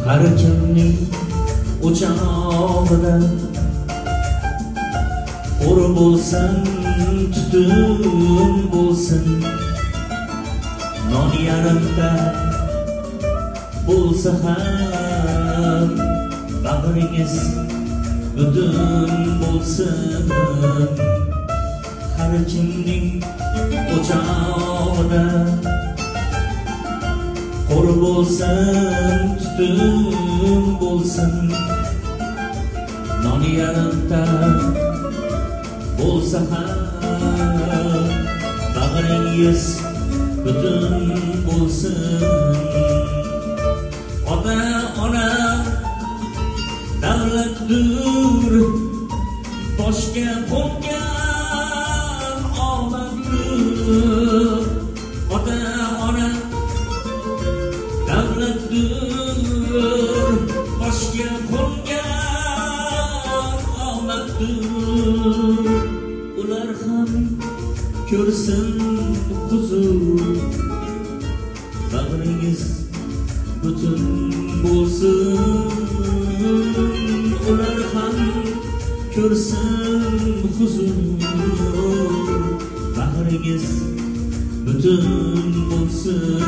har kimning o'chog'ida o'r bo'lsin, tutun bo'lsin, non yarimta bo'lsa ham bag'ringiz butun bo'lsin. Har kimning o'chog'ida o'r bo'lsin, tutun bo'lsin, non yarimta bo'lsa ham bag'ringiz butun bo'lsin. Ota ona davlatdir, boshga qo'ngan omaddir. Ota ona davlatdir, boshga qo'ngan omaddir. Ular ham ko'rsin huzur, bag'ringiz butun bo'lsin. Ular ham ko'rsin huzur, bag'ringiz butun bo'lsin.